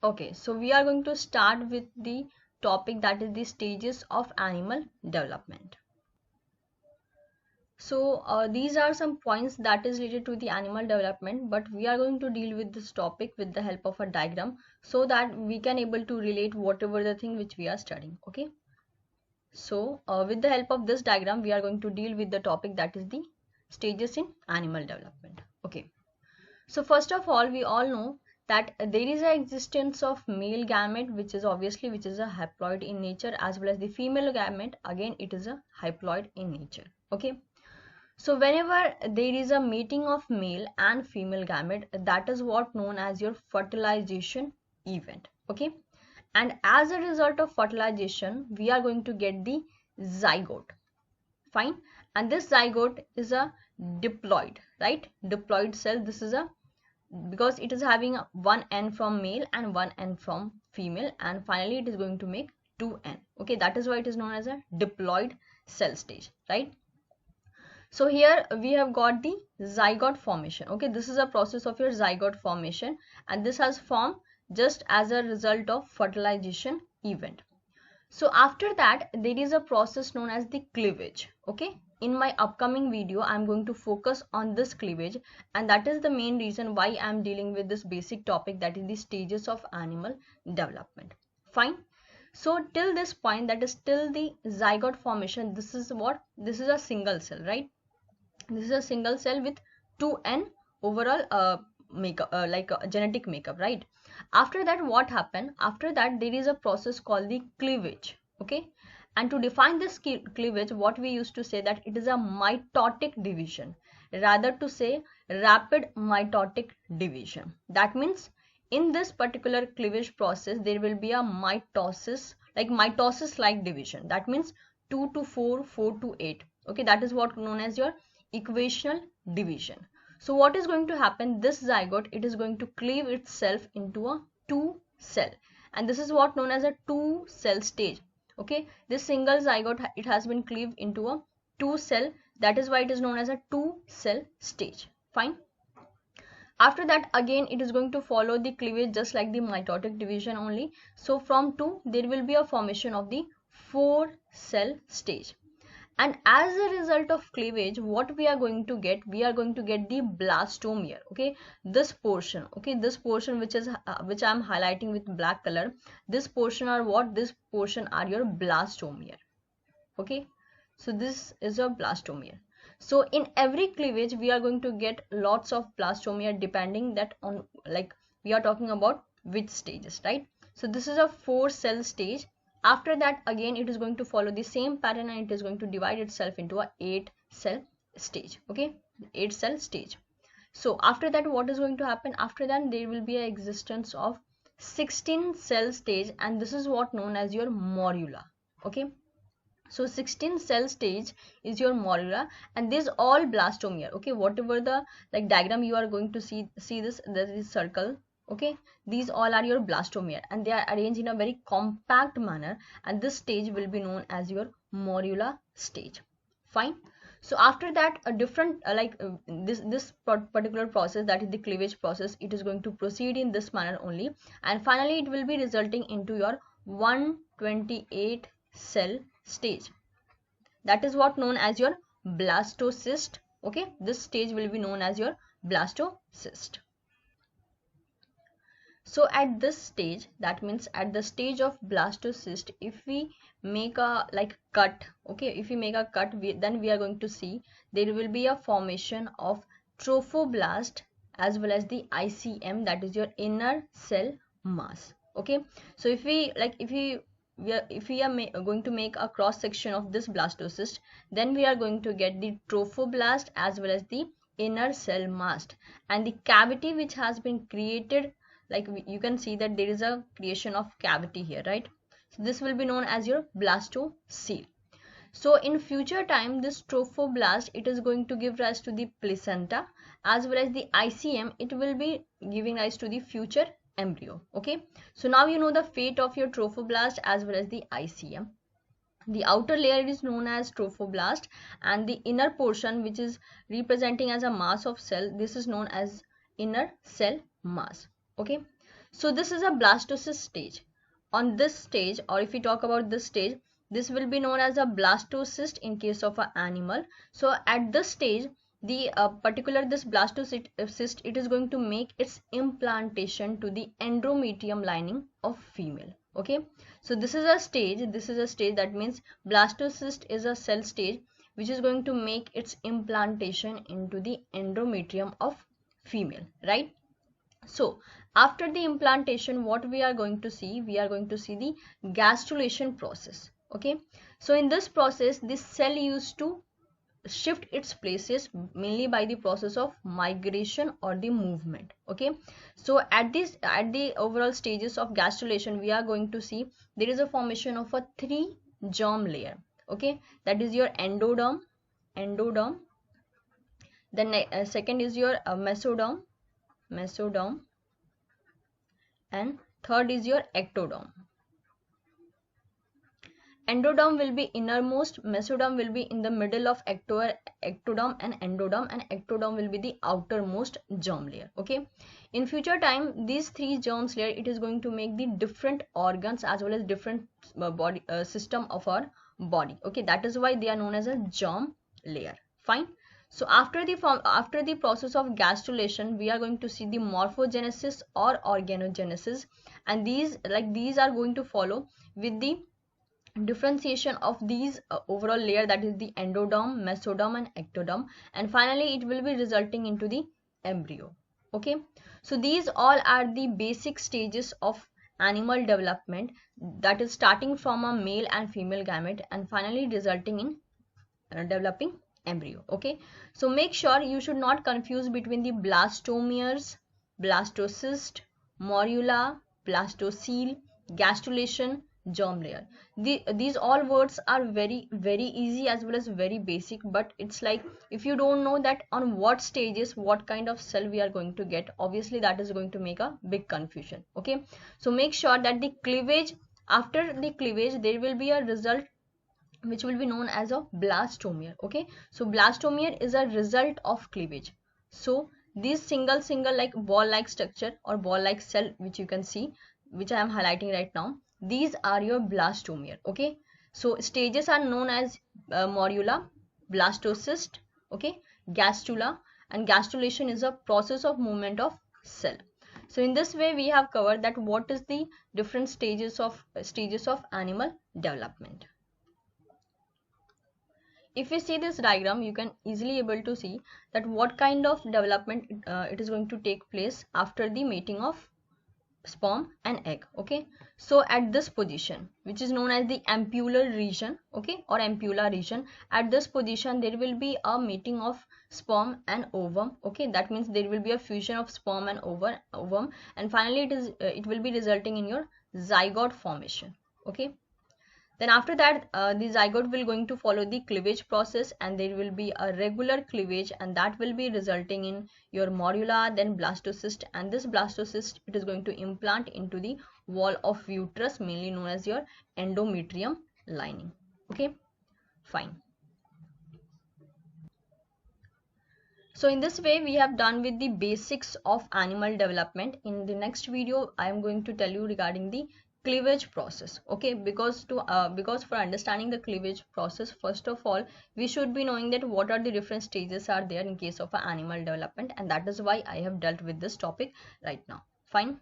Okay, so we are going to start with the topic that is the stages of animal development. So these are some points that is related to the animal development, but we are going to deal with this topic with the help of a diagram so that we can able to relate whatever the thing which we are studying. Okay, so with the help of this diagram we are going to deal with the topic that is the stages in animal development. Okay, so first of all, we all know that there is a existence of male gamete, which is a haploid in nature, as well as the female gamete, again it is a haploid in nature. Okay, so whenever there is a mating of male and female gamete, that is what known as your fertilization event. Okay, and as a result of fertilization we are going to get the zygote. Fine, and this zygote is a diploid, right? Diploid cell. This is a, because it is having one end from male and one end from female, and finally it is going to make two end. Okay, that is why it is known as a diploid cell stage, right? So here we have got the zygote formation. Okay, this is a process of your zygote formation, and this has formed just as a result of fertilization event. So after that there is a process known as the cleavage. Okay, in my upcoming video I'm going to focus on this cleavage, and that is the main reason why I'm dealing with this basic topic, that is the stages of animal development. Fine, so till this point, that is till the zygote formation, this is what, this is a single cell, right? This is a single cell with 2n overall makeup, genetic makeup, right? After that what happened, after that there is a process called the cleavage. Okay, and to define this cleavage, what we used to say that it is a mitotic division, rather to say rapid mitotic division. That means in this particular cleavage process there will be a mitosis, like division. That means 2 to 4, 4 to 8. Okay, that is what known as your equational division. So what is going to happen, this zygote, it is going to cleave itself into a two cell, and this is what known as a two cell stage. Okay, this single zygote, it has been cleaved into a two cell, that is why it is known as a two cell stage. Fine, after that again it is going to follow the cleavage just like the mitotic division only. So from 2 there will be a formation of the 4 cell stage, and as a result of cleavage what we are going to get, we are going to get the blastomere. Okay, this portion, okay, this portion which is which I am highlighting with black color, this portion are what, this portion are your blastomere. Okay, so this is a blastomere. So in every cleavage we are going to get lots of blastomere, depending that on, like, we are talking about which stages, right? So this is a 4 cell stage. After that again it is going to follow the same pattern, and it is going to divide itself into a 8 cell stage. Okay, 8 cell stage. So after that what is going to happen, after that there will be a existence of 16 cell stage, and this is what known as your morula. Okay, so 16 cell stage is your morula, and this all blastomere. Okay, whatever the like diagram you are going to see this, there is circle. Okay, these all are your blastomere, and they are arranged in a very compact manner, and this stage will be known as your morula stage. Fine, so after that a different this particular process, that is the cleavage process, it is going to proceed in this manner only, and finally it will be resulting into your 128 cell stage. That is what known as your blastocyst. Okay, this stage will be known as your blastocyst. So at this stage, that means at the stage of blastocyst, if we make a cut, okay, if we make a cut, then we are going to see there will be a formation of trophoblast as well as the ICM, that is your inner cell mass. Okay, so if we are going to make a cross section of this blastocyst, then we are going to get the trophoblast as well as the inner cell mass, and the cavity which has been created, like you can see that there is a creation of cavity here, right? So this will be known as your blastocoel. So in future time, this trophoblast, it is going to give rise to the placenta, as well as the ICM, it will be giving rise to the future embryo. Okay, so now you know the fate of your trophoblast as well as the ICM. The outer layer is known as trophoblast, and the inner portion, which is representing as a mass of cell, this is known as inner cell mass. Okay, So this is a blastocyst stage. On this stage, or if we talk about this stage, this will be known as a blastocyst in case of an animal. So at this stage, the this blastocyst, it is going to make its implantation to the endometrium lining of female. Okay, so this is a stage that means blastocyst is a cell stage which is going to make its implantation into the endometrium of female, right? So after the implantation, what we are going to see, we are going to see the gastrulation process. Okay, so in this process, this cell used to shift its places mainly by the process of migration or the movement. Okay, so at the overall stages of gastrulation, we are going to see there is a formation of a 3 germ layer. Okay, that is your endoderm. Then second is your mesoderm, and third is your ectoderm. Endoderm will be innermost, mesoderm will be in the middle of ectoderm and endoderm, and ectoderm will be the outermost germ layer. Okay, in future time, these 3 germs layer, it is going to make the different organs as well as different body system of our body. Okay, that is why they are known as a germ layer. Fine. So after the process of gastrulation, we are going to see the morphogenesis or organogenesis, and these are going to follow with the differentiation of these overall layer, that is the endoderm, mesoderm and ectoderm, and finally it will be resulting into the embryo. Okay, so these all are the basic stages of animal development, that is starting from a male and female gamete and finally resulting in developing embryo. Okay, so make sure you should not confuse between the blastomeres, blastocyst, morula, blastocele, gastrulation, germ layer. These all words are very easy as well as very basic, but it's like if you don't know that on what stages what kind of cell we are going to get, obviously that is going to make a big confusion. Okay, so make sure that the cleavage, after the cleavage there will be a result which will be known as a blastomere. Okay, so blastomere is a result of cleavage. So these single like ball like structure or ball like cell which you can see, which I am highlighting right now, these are your blastomere. Okay, so stages are known as morula, blastocyst, okay, gastrula, and gastrulation is a process of movement of cell. So in this way we have covered that what is the different stages of animal development. If we see this diagram, you can easily able to see that what kind of development it is going to take place after the mating of sperm and egg. Okay, so at this position, which is known as the ampular region, okay, or ampulla region, at this position there will be a mating of sperm and ovum. Okay, that means there will be a fusion of sperm and ovum, and finally it will be resulting in your zygote formation. Okay, then after that the zygote will going to follow the cleavage process, and there will be a regular cleavage, and that will be resulting in your morula, then blastocyst, and this blastocyst, it is going to implant into the wall of uterus, mainly known as your endometrium lining. Okay, fine. So in this way we have done with the basics of animal development. In the next video I am going to tell you regarding the cleavage process. Okay, because for understanding the cleavage process, first of all we should be knowing that what are the different stages are there in case of an animal development, and that is why I have dealt with this topic right now. Fine.